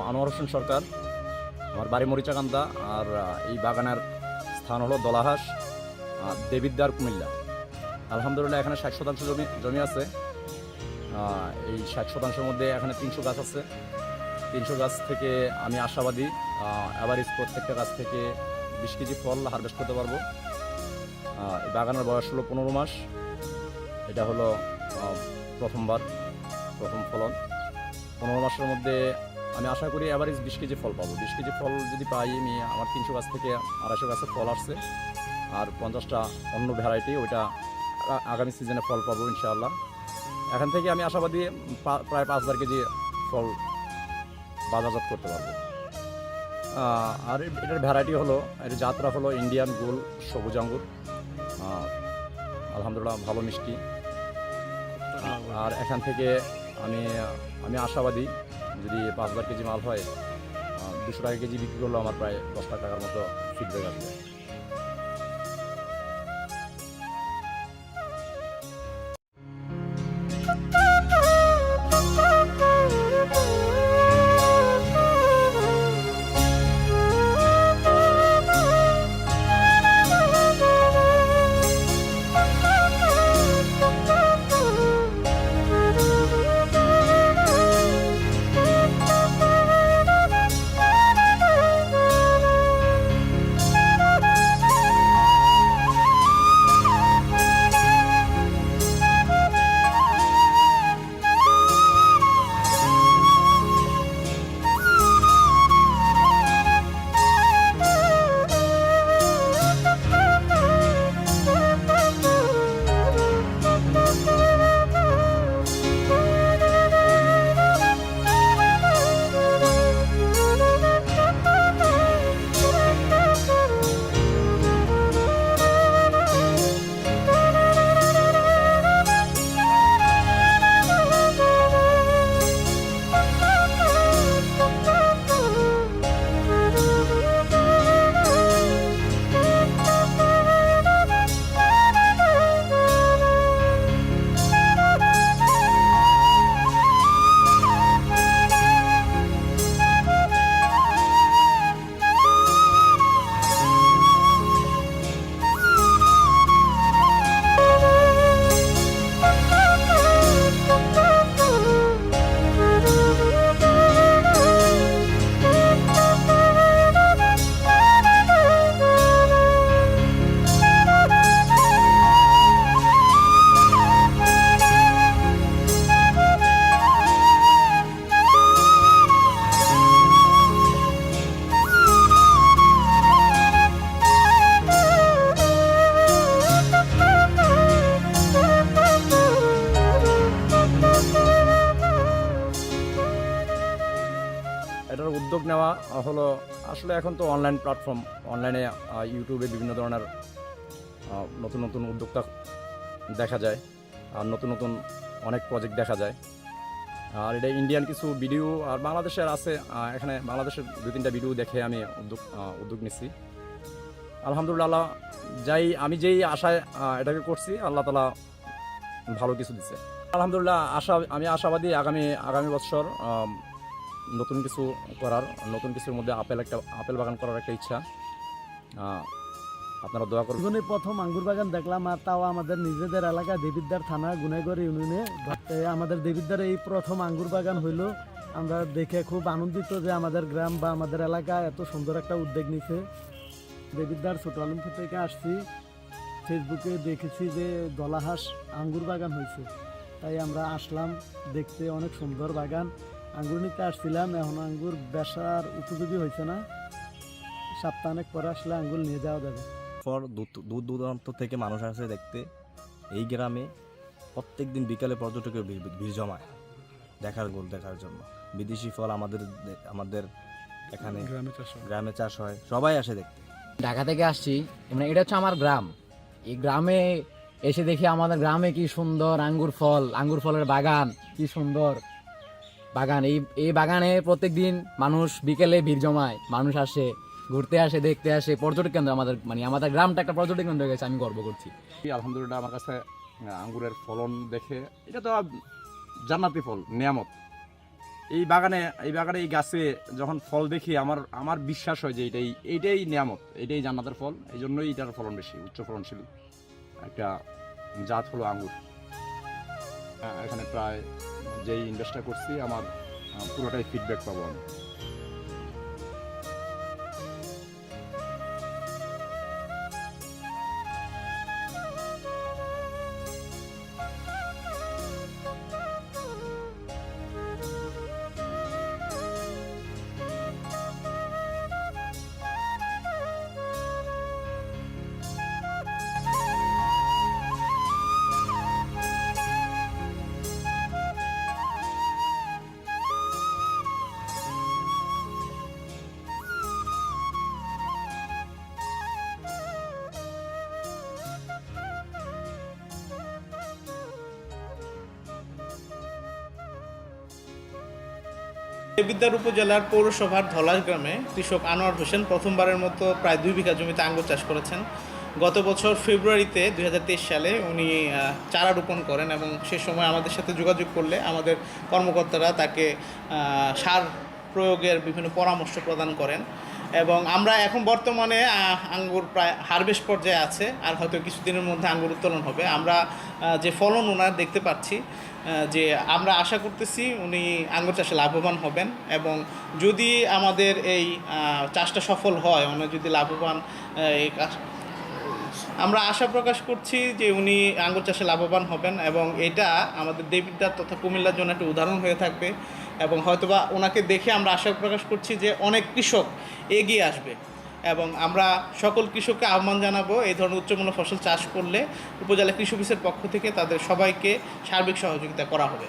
আনোয়ার হোসেন সরকার। আমার বাড়ি মরিচাকান্দা। আর এই বাগানের স্থান হলো দলাহাস, দেবিদ্বার, কুমিল্লা। আলহামদুলিল্লাহ এখানে 60% জমি আছে। এই 60%-এর মধ্যে এখানে 300 গাছ আছে। 300 গাছ থেকে আমি আশাবাদী এভারেজ প্রত্যেকটা গাছ থেকে 20 কেজি ফল হারভেস্ট করতে পারবো। এই বাগানের বয়স হলো 15 মাস। এটা হলো প্রথম ফলন। 15 মাসের মধ্যে আমি আশা করি এভারেজ 20 কেজি ফল পাবো। 20 কেজি ফল যদি পাই, আমি আমার 300 গাছ থেকে 250 গাছের ফল আসছে, আর 50টা অন্য ভ্যারাইটি, ওইটা আগামী সিজনে ফল পাবো ইনশাআল্লাহ। এখান থেকে আমি আশাবাদী প্রায় 5000 কেজি ফল বাজারজাত করতে পারবো। আর এটার ভ্যারাইটি হলো, এর জাতরা হলো ইন্ডিয়ান গোল সবুজ আঙ্গুর। আলহামদুলিল্লাহ ভালো মিষ্টি। আর এখান থেকে আমি আশাবাদী যদি 5000 কেজি মাল হয়, 200 টাকা কেজি বিক্রি করলেও আমার প্রায় 10 লাখ টাকার মতো ফিডব্যাক আসবে। এটার উদ্যোগ নেওয়া হলো, আসলে এখন তো অনলাইন প্ল্যাটফর্ম, অনলাইনে ইউটিউবে বিভিন্ন ধরনের নতুন নতুন উদ্যোক্তা দেখা যায়, আর নতুন নতুন অনেক প্রজেক্ট দেখা যায়। আর এটা ইন্ডিয়ান কিছু ভিডিও আর বাংলাদেশের আছে, এখানে বাংলাদেশের 2-3টা ভিডিও দেখে আমি উদ্যোগ নিচ্ছি। আলহামদুলিল্লাহ আমি যেই আশায় এটাকে করছি, আল্লাহ তাআলা ভালো কিছু দিচ্ছে। আলহামদুলিল্লাহ আমি আশাবাদী আগামী বছর নতুন কিছু করার, নতুন কিছুর মধ্যে আপেল বাগান করার একটা ইচ্ছা। আপনারা দোয়া করবেন। জীবনে প্রথম আঙ্গুর বাগান দেখলাম, আর তাও আমাদের নিজেদের এলাকা দেবিদ্বার থানা গুনাইগড় ইউনিয়নে। আমাদের দেবিদ্বার এই প্রথম আঙ্গুর বাগান হইল। আমরা দেখে খুব আনন্দিত যে আমাদের গ্রাম বা আমাদের এলাকা এত সুন্দর একটা উদ্যোগ নিছে। দেবিদ্বার ছোট আলমপুর থেকে আসছি, ফেসবুকে দেখেছি যে দলাহাস আঙ্গুর বাগান হয়েছে, তাই আমরা আসলাম দেখতে। অনেক সুন্দর বাগান। আঙ্গুর নিতে আসছিলাম, এখন আঙ্গুর বেচার উপযোগী হয়েছে না, সপ্তাহানেক পরে আসলে আঙ্গুর নিয়ে যাওয়া যাবে। দূর দূরান্ত থেকে মানুষ আসে দেখতে। এই গ্রামে প্রত্যেক দিন বিকালে পর্যটকের ভিড় জমায় দেখার জন্য। বিদেশি ফল আমাদের এখানে গ্রামে চাষ হয়, সবাই আসে দেখতে। ঢাকা থেকে আসছি, মানে এটা হচ্ছে আমার গ্রাম। এই গ্রামে এসে দেখি আমাদের গ্রামে কি সুন্দর আঙ্গুর ফলের বাগান, কি সুন্দর বাগান। এই বাগানে প্রত্যেকদিন মানুষ বিকেলে ভিড় জমায়, মানুষ আসে, ঘুরতে আসে, দেখতে আসে। পর্যটক কেন্দ্র আমাদের গ্রামটা একটা পর্যটক কেন্দ্র হয়ে গেছে, আমি গর্ব করছি। আলহামদুলিল্লাহ আমার কাছে আঙ্গুরের ফলন দেখে, এটা তো জান্নাতি ফল, নিয়ামত। এই বাগানে এই গাছে যখন ফল দেখি আমার বিশ্বাস হয় যে এইটাই নিয়ামত, এইটাই জান্নাতের ফল। এই জন্যই এটার ফলন বেশি, উচ্চ ফলনশীল একটা জাত হলো আঙ্গুর। এখানে প্রায় যেই ইনভেস্টটা করছি আমার পুরোটাই ফিডব্যাক পাবো আমি। দেবিদ্বার উপজেলার পৌরসভার ধলাশ গ্রামে কৃষক আনোয়ার হোসেন প্রথমবারের মতো প্রায় 2 বিঘা জমিতে আঙ্গুর চাষ করেছেন। গত বছর ফেব্রুয়ারিতে 2023 সালে উনি চারা রোপণ করেন এবং সে সময় আমাদের সাথে যোগাযোগ করলে আমাদের কর্মকর্তারা তাকে সার প্রয়োগের বিভিন্ন পরামর্শ প্রদান করেন এবং আমরা এখন বর্তমানে আঙ্গুর প্রায় হারভেস্ট পর্যায়ে আছে, আর হয়তো কিছুদিনের মধ্যে আঙ্গুর উত্তোলন হবে। আমরা যে ফলন ওনার দেখতে পাচ্ছি, যে আমরা আশা করতেছি উনি আঙ্গুর চাষে লাভবান হবেন এবং যদি আমাদের এই চাষটা সফল হয়, উনি যদি লাভবান আমরা আশা প্রকাশ করছি যে উনি আঙ্গুর চাষে লাভবান হবেন এবং এটা আমাদের দেবিদ্বার তথা কুমিল্লার জন্য একটা উদাহরণ হয়ে থাকবে এবং হয়তোবা ওনাকে দেখে আমরা আশা প্রকাশ করছি যে অনেক কৃষক এগিয়ে আসবে এবং আমরা সকল কৃষককে আহ্বান জানাবো এই ধরনের উচ্চমূল্য ফসল চাষ করলে উপজেলা কৃষি অফিসের পক্ষ থেকে তাদের সবাইকে সার্বিক সহযোগিতা করা হবে।